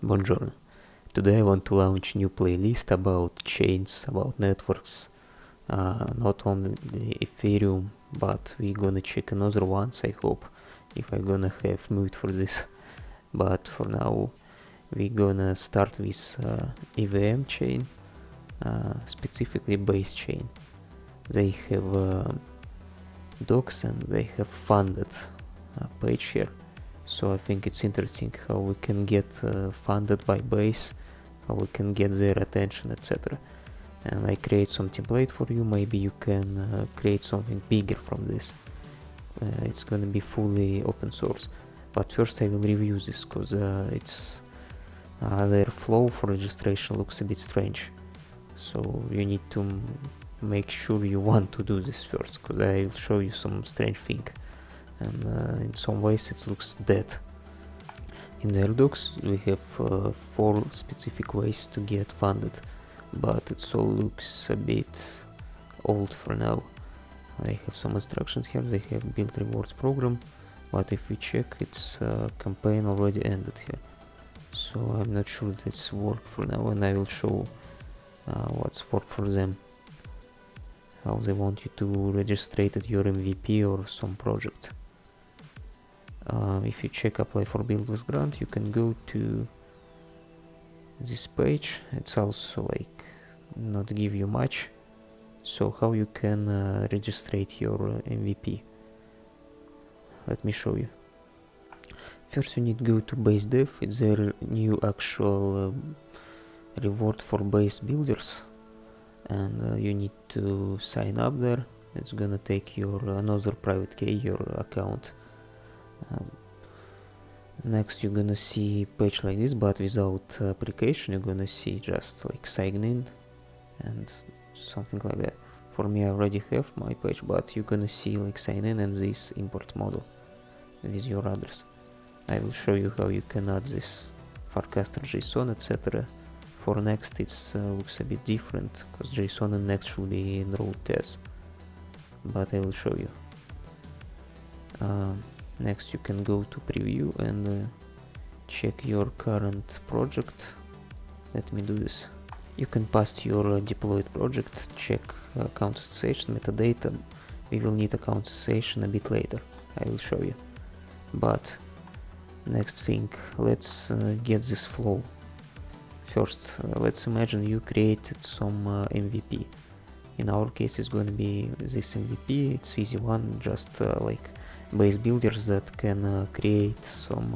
Buongiorno. Today I want to launch new playlist about chains, about networks, not only the Ethereum, but we're gonna check another ones, I hope, if I'm gonna have mood for this. But for now, we're gonna start with EVM chain, specifically base chain. They have docs and they have funded page here. So I think it's interesting how we can get funded by base, how we can get their attention, etc. And I create some template for you. Maybe you can create something bigger from this. It's gonna be fully open source. But first I will review this because it's their flow for registration looks a bit strange. So you need to make sure you want to do this first, because I will show you some strange thing. And in some ways it looks dead. In the docs we have 4 specific ways to get funded, but it all looks a bit old for now. I have some instructions here. They have build rewards program, but if we check, its campaign already ended here. So I'm not sure this work for now, and I will show what's work for them, how they want you to register your MVP or some project. If you check apply for builders grant, you can go to this page. It's also like not give you much. So how you can register your MVP? Let me show you. First you need to go to base dev. It's their new actual reward for base builders, and you need to sign up there. It's gonna take your another private key, your account. Next you're gonna see page like this, but without application. You're gonna see just like sign in and something like that. For me, I already have my page, but you're gonna see like sign in and this import model with your address. I will show you how you can add this forecaster JSON, etc. For next it looks a bit different, because JSON and next should be in row test, but I will show you. Next you can go to preview and check your current project. Let me do this. You can pass your deployed project, check account association, metadata. We will need account association a bit later, I will show you. But next thing, let's get this flow. First, let's imagine you created some MVP. In our case it's going to be this MVP. It's easy one, just like base builders that can create some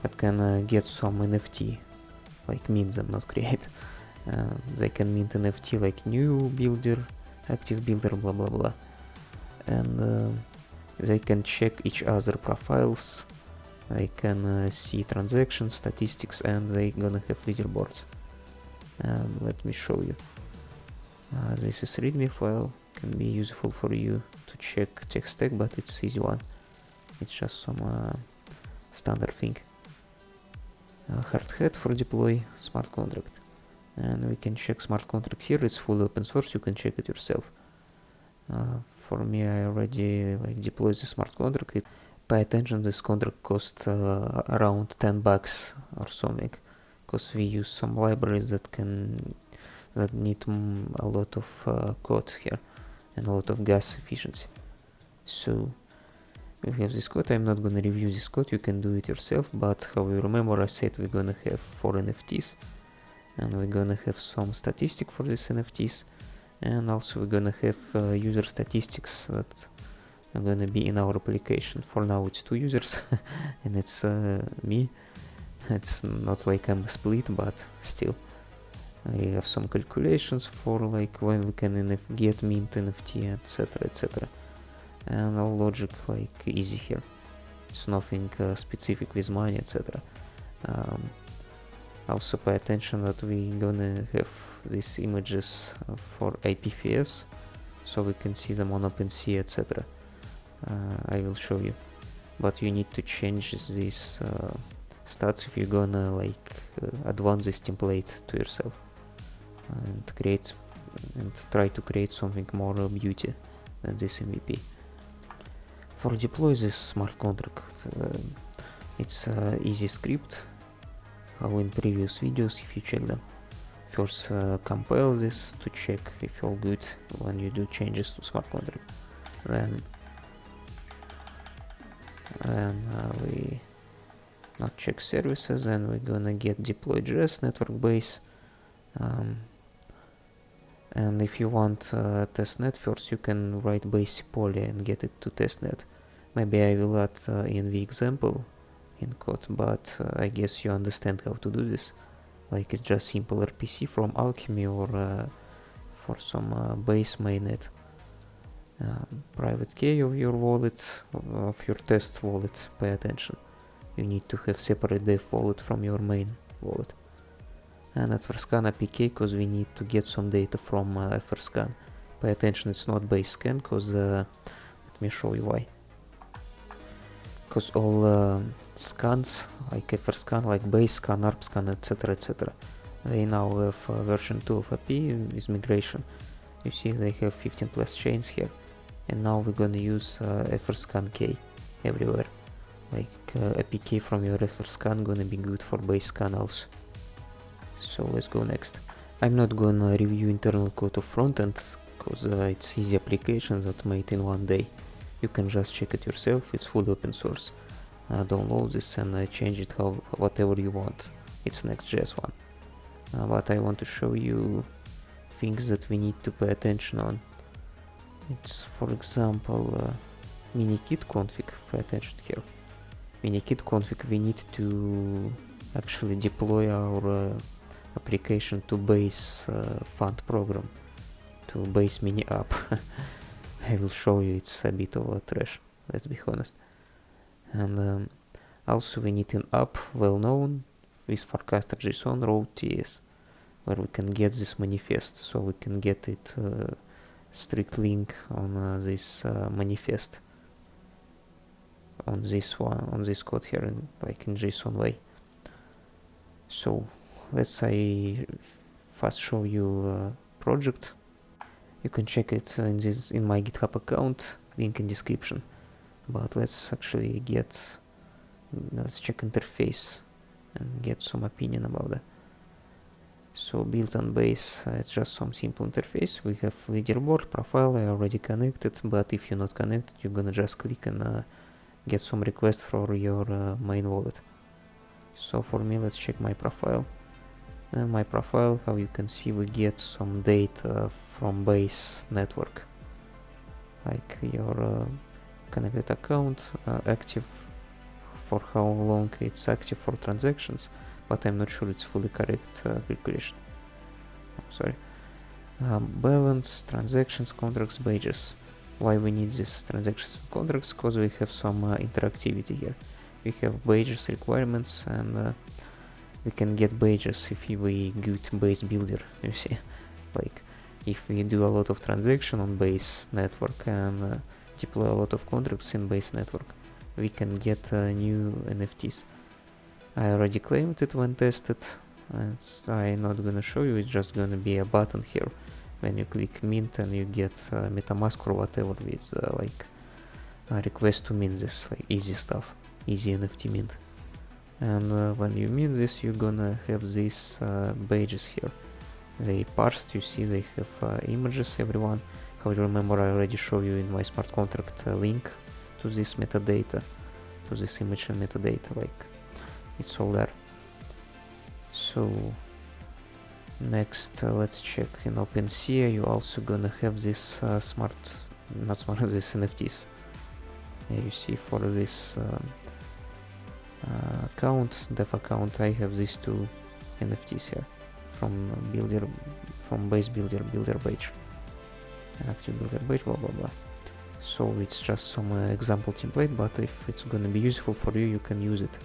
that can get some NFT, like mint them, not create. They can mint NFT like new builder, active builder, blah blah blah, and they can check each other profiles. They can see transactions, statistics, and they gonna have leaderboards. Let me show you. This is readme file, can be useful for you to check tech stack, but it's easy one. It's just some standard thing. Hard hat for deploy smart contract, and we can check smart contract here. It's full open source, you can check it yourself. For me, I already like deployed the smart contract. Pay attention, this contract cost around $10 or something, because we use some libraries that need a lot of code here and a lot of gas efficiency. So we have this code. I'm not gonna review this code, you can do it yourself, but how you remember I said we're gonna have 4 NFTs, and we're gonna have some statistic for these NFTs, and also we're gonna have user statistics that are gonna be in our application. For now it's 2 users and it's me. It's not like I'm split, but still. I have some calculations for like when we can get mint NFT, etc, etc, and all logic like easy here. It's nothing specific with money, etc. Also pay attention that we're gonna have these images for IPFS, so we can see them on OpenSea, etc. I will show you, but you need to change these stats if you're gonna like advance this template to yourself and try to create something more beauty than this MVP. For deploy this smart contract, it's easy script. how in previous videos if you check them. First compile this to check if all good when you do changes to smart contract. Then we not check services, and we're gonna get deploy.js network base. And if you want testnet first, you can write base poly and get it to testnet. Maybe I will add in the example in code, but I guess you understand how to do this. Like it's just simple RPC from Alchemy or for some base mainnet. Private key of your wallet, of your test wallet, pay attention. You need to have separate dev wallet from your main wallet. And at FrScan APK, because we need to get some data from FrScan. Pay attention, it's not base scan, because let me show you why. Because all scans, like FrScan, like base scan, ARP scan, etc., they now have version 2 of API with migration. You see they have 15 plus chains here. And now we're gonna use FrScan key everywhere. Like APK from your FrScan gonna be good for base scan also. So let's go next. I'm not gonna review internal code of frontend, because it's easy application that made in one day. You can just check it yourself, it's full open source. Download this and change it whatever you want. It's Next.js one. But I want to show you things that we need to pay attention on. It's, for example, minikit config. Pay attention here. Minikit config, we need to actually deploy our application to base fund program, to base mini app. I will show you, it's a bit of a trash, let's be honest. And also we need an app well known with forecaster JSON road.ts, where we can get this manifest, so we can get it strict link on this manifest, on this one, on this code here, like in JSON way. So let's I first show you project. You can check it in my GitHub account, link in description. But let's actually let's check interface and get some opinion about that. So built on base, it's just some simple interface. We have leaderboard, profile, I already connected, but if you're not connected, you're gonna just click and get some request for your main wallet. So for me, let's check my profile. And my profile, how you can see, we get some data from base network, like your connected account, active, for how long it's active for transactions, but I'm not sure it's fully correct calculation. Sorry. Balance, transactions, contracts, badges. Why we need these transactions and contracts? Because we have some interactivity here. We have badges requirements, and we can get badges if we good base builder, you see. Like if we do a lot of transaction on base network and deploy a lot of contracts in base network, we can get new NFTs. I already claimed it when tested. I'm not gonna show you, it's just gonna be a button here. When you click mint and you get MetaMask or whatever with like a request to mint this, like easy stuff, easy NFT mint. And when you mint this, you're gonna have these badges here. They parsed, you see they have images, everyone. How you remember, I already showed you in my smart contract link to this metadata, to this image and metadata, like it's all there. So next, let's check in OpenSea. You also gonna have this these NFTs. You see for this account, dev account, I have these two NFTs here from builder, from base builder page, active builder page, blah blah blah. So it's just some example template, but if it's gonna be useful for you, you can use it.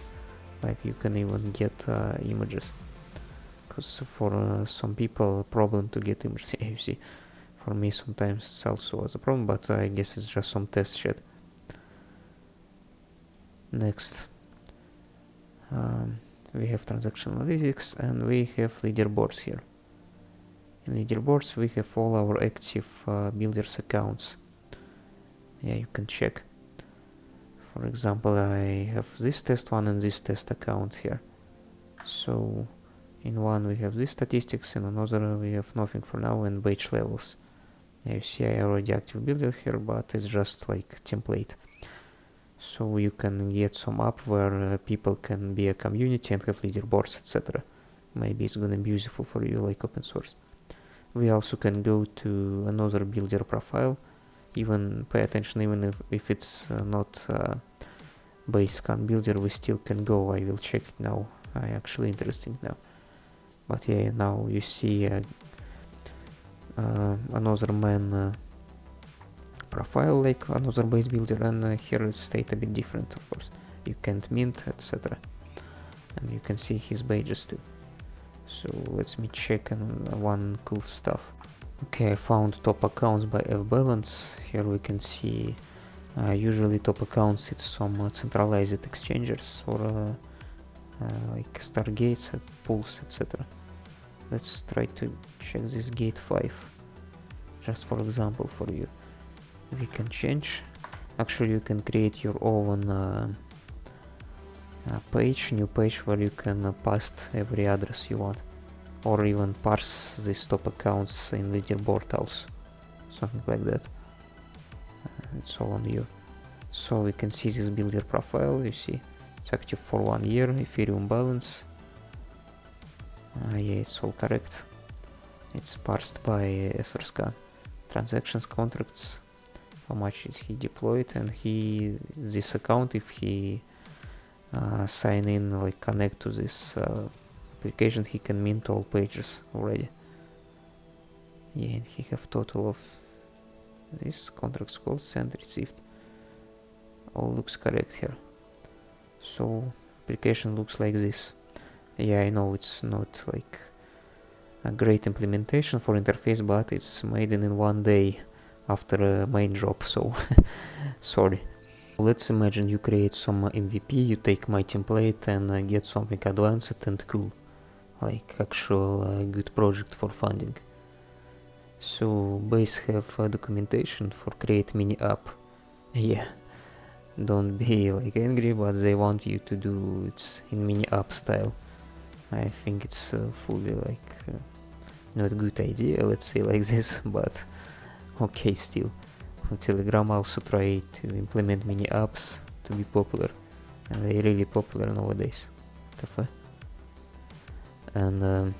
Like you can even get images, because for some people problem to get images. You see, for me sometimes it's also was a problem, but I guess it's just some test shit. Next, we have transaction analytics and we have leaderboards here. In leaderboards we have all our active builders accounts. Yeah, you can check. For example, I have this test one and this test account here. So in one we have these statistics, in another we have nothing for now, and page levels. You see I already active builder here, but it's just like template. So you can get some app where people can be a community and have leaderboards, etc. Maybe it's gonna be useful for you, like open source. We also can go to another builder profile. Even pay attention, even if it's not base scan builder, we still can go. I will check it now. Actually interesting now. But yeah, now you see another man profile, like another base builder, and here it's state a bit different, of course. You can't mint, etc. And you can see his badges too. So let me check on one cool stuff. Okay, I found top accounts by F-Balance. Here we can see usually top accounts, it's some centralized exchangers or like Stargates, pools, etc. Let's try to check this gate 5, just for example for you. We can change. Actually, you can create your own new page where you can paste every address you want, or even parse these top accounts in leaderboard also, something like that. It's all on you. So we can see this builder profile. You see it's active for 1 year. Ethereum balance. Yeah, it's all correct. It's parsed by Etherscan. Transactions, contracts, how much is he deployed, and this account, if he sign in, like connect to this application, he can mint all pages already. Yeah, and he have total of this contracts called, sent, received. All looks correct here. So application looks like this. Yeah, I know it's not like a great implementation for interface, but it's made in 1 day after a main job, so sorry. Let's imagine you create some MVP, you take my template and get something advanced and cool, like actual good project for funding. So Base have documentation for create mini app. Yeah, don't be like angry, but they want you to do it in mini app style. I think it's fully like not a good idea, let's say like this, but okay still. Telegram also try to implement mini apps to be popular, and they're really popular nowadays. And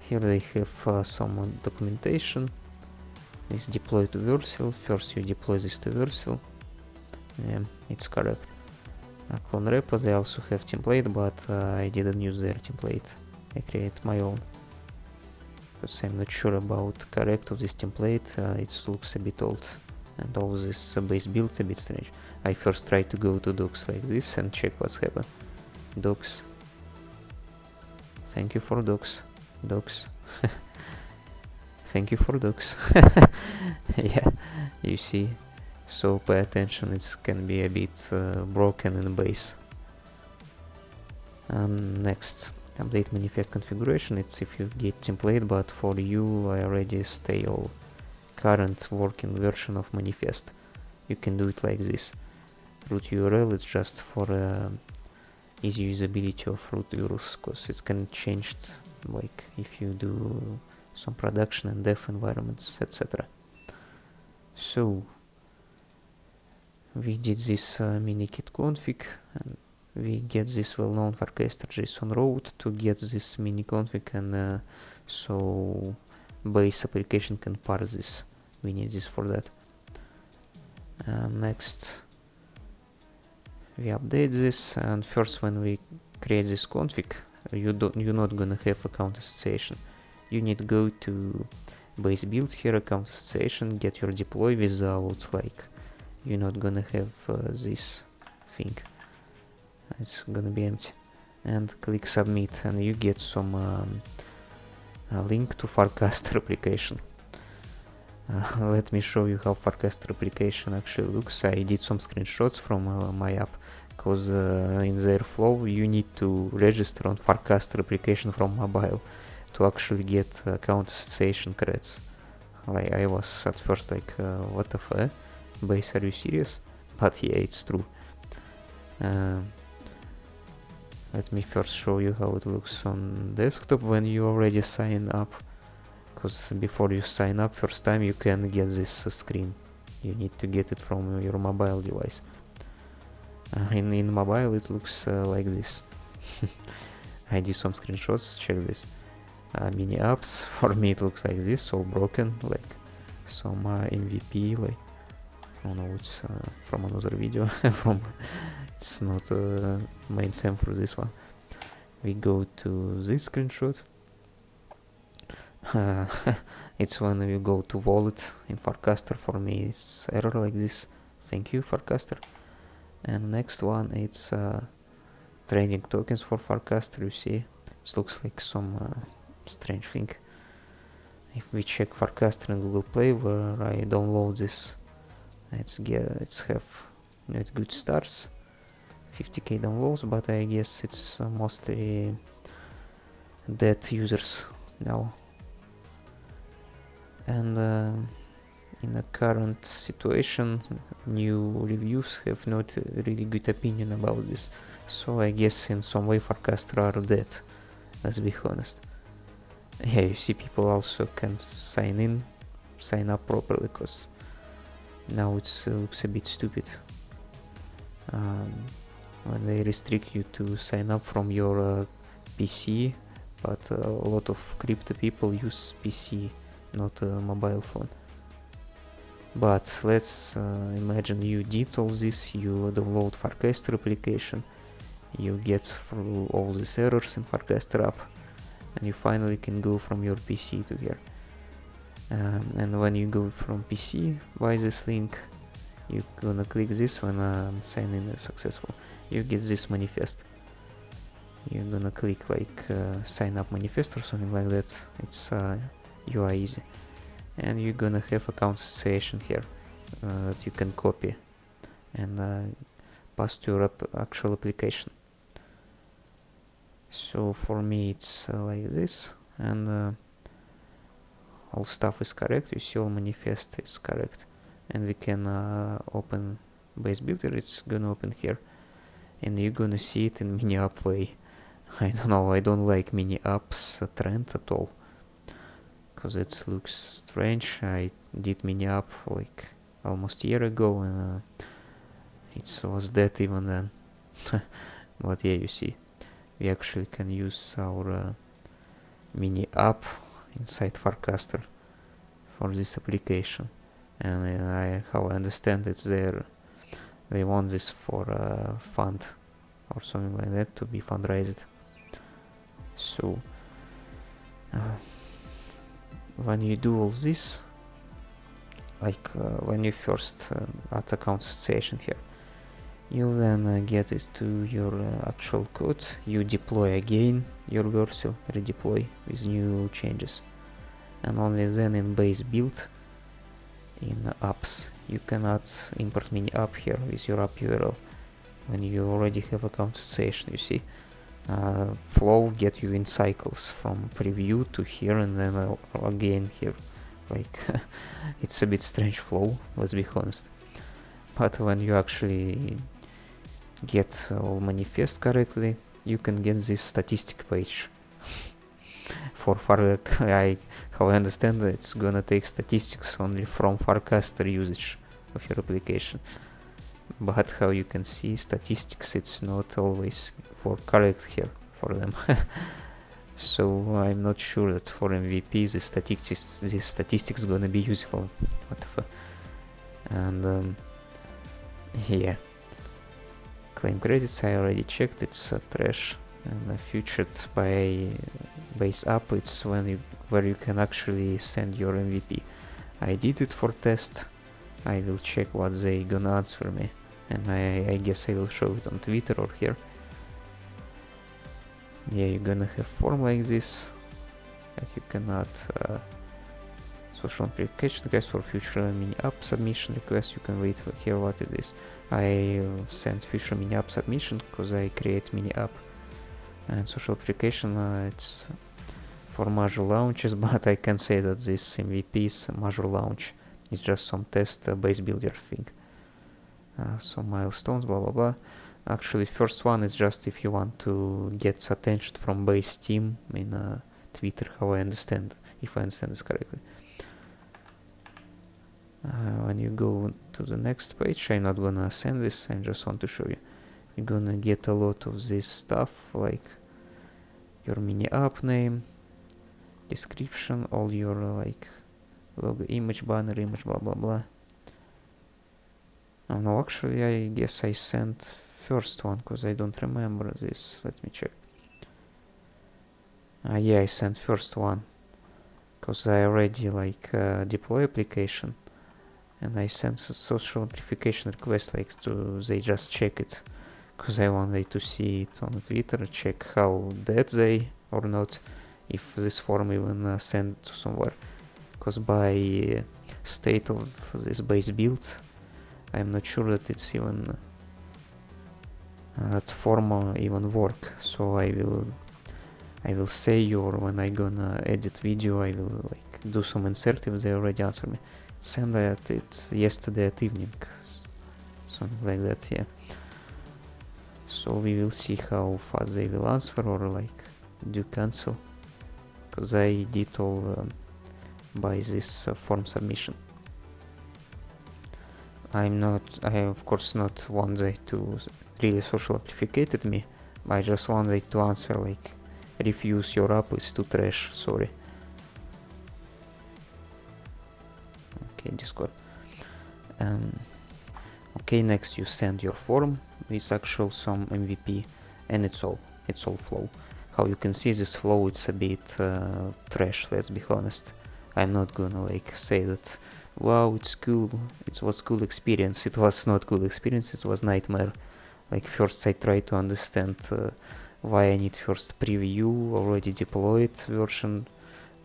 here they have some documentation. It's deploy to Vercel. First you deploy this to Vercel. Yeah, it's correct. Clone repo, they also have template, but I didn't use their template. I create my own, because I'm not sure about correct of this template. It looks a bit old, and all this base build a bit strange. I first try to go to docs like this and check what's happened. Docs. Thank you for docs. Docs. Thank you for docs. Yeah, you see. So pay attention, it can be a bit broken in base. And next, update manifest configuration. It's if you get template, but for you I already stay all current working version of manifest. You can do it like this. Root URL is just for easy usability of root URLs, because it can change like if you do some production and dev environments, etc. So we did this minikit config, and we get this well-known forecaster JSON route to get this mini config, and so base application can parse this. We need this for that. Next, we update this, and first when we create this config, you're not gonna have account association. You need to go to base build here, account association, get your deploy without like you're not gonna have this thing. It's gonna be empty, and click submit, and you get some a link to forecaster application. Let me show you how forecaster application actually looks. I did some screenshots from my app, because in their flow you need to register on forecaster application from mobile to actually get account association credits. Like I was at first like what the fuck, base, are you serious? But yeah, it's true. Let me first show you how it looks on desktop when you already sign up, because before you sign up first time you can get this screen. You need to get it from your mobile device. In mobile it looks like this. I did some screenshots, check this. Mini apps, for me it looks like this, all broken, like some MVP, like, oh no, it's from another video, it's not main theme for this one. We go to this screenshot. It's when you go to wallet in Farcaster. For me it's error like this. Thank you, Farcaster. And next one, it's trading tokens for Farcaster. You see, it looks like some strange thing. If we check Farcaster in Google Play, where I download this, it's have not good stars, 50k downloads, but I guess it's mostly dead users now. And in the current situation, new reviews have not a really good opinion about this. So I guess in some way Farcaster are dead, let's be honest. Yeah, you see, people also can sign up properly, because now it looks a bit stupid when they restrict you to sign up from your PC, but a lot of crypto people use PC, not a mobile phone. But let's imagine you did all this, you download Farcaster application, you get through all these errors in Farcaster app, and you finally can go from your PC to here. And when you go from PC by this link, you're gonna click this when sign in is successful. You get this manifest. You're gonna click like sign up manifest or something like that. It's UI easy. And you're gonna have account association here that you can copy and pass to your actual application. So for me it's like this, and all stuff is correct. You see, all manifest is correct, and we can open base builder. It's gonna open here, and you're gonna see it in mini app way. I don't know, I don't like mini apps trend at all, because it looks strange. I did mini app like almost a year ago, and it was dead even then. But yeah, you see, we actually can use our mini app inside Farcaster for this application, and how I understand it's there, they want this for a fund or something like that, to be fundraised. So when you do all this, like when you first add account association here, you then get it to your actual code. You deploy again your Vercel, redeploy with new changes, and only then in base build in apps you can add import mini app here with your app URL when you already have account association. You see, flow get you in cycles from preview to here and then again here. Like it's a bit strange flow, let's be honest. But when you actually get all manifest correctly, you can get this statistic page. For how I understand it, it's gonna take statistics only from Farcaster usage of your application. But how you can see statistics, it's not always for correct here for them. So I'm not sure that for MVP the statistics gonna be useful. Whatever. And yeah, claim credits I already checked, it's trash. And featured by base app, it's where you can actually send your MVP. I did it for test. I will check what they gonna answer me, and I guess I will show it on Twitter or here. Yeah, you're gonna have form like this, like you can add social application request for future mini app submission request. You can read here what it is. I send future mini app submission because I create mini app. And social application, it's for major launches, but I can say that this MVP is a major launch. It's just some test base builder thing. Some milestones, blah blah blah. Actually, first one is just if you want to get attention from base team in Twitter, how I understand, if I understand this correctly. When you go to the next page, I'm not gonna send this, I just want to show you. You're gonna get a lot of this stuff, like your mini app name, description, all your like logo, image, banner, image, blah blah blah. Oh no, actually I guess I sent first one because I don't remember this. Let me check. Yeah, I sent first one because I already like deploy application, and I sent a social amplification request like they just check it, because I wanted to see it on Twitter, check how dead they or not, if this form even sent to somewhere, because by state of this base build I'm not sure that it's even that form even work. So I will say, or when I gonna edit video I will like do some insert if they already answer me. Send that it's yesterday at evening, something like that, yeah. So we will see how fast they will answer or like do cancel, because I did all by this form submission. I of course not want they to really social amplificated me, I just want they to answer like refuse your app is too trash, sorry. Okay, Discord. Okay, next you send your form with actual some MVP, and it's all flow. How you can see this flow, it's a bit trash, let's be honest. I'm not gonna like say that wow it's cool, it was cool experience. It was not cool experience, it was nightmare. Like first I try to understand why I need first preview already deployed version,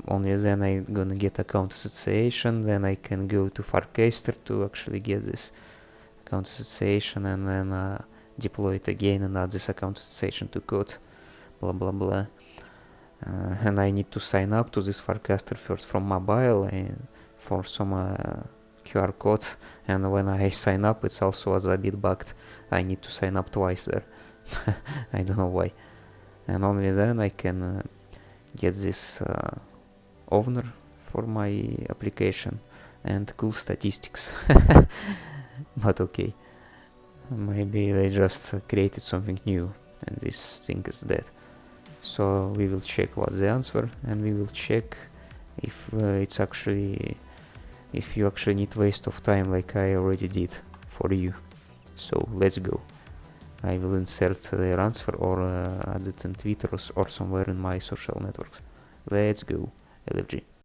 only then I gonna get account association, then I can go to Farcaster to actually get this account association, and then deploy it again and add this account association to code, blah blah blah. And I need to sign up to this Farcaster first from mobile and for some QR code, and when I sign up it's also a bit bugged. I need to sign up twice there. I don't know why. And only then I can get this owner for my application and cool statistics. But okay, maybe they just created something new and this thing is dead. So we will check what's the answer, and we will check if it's actually, if you actually need waste of time like I already did for you. So let's go. I will insert their answer or add it in Twitter or somewhere in my social networks. Let's go, LFG.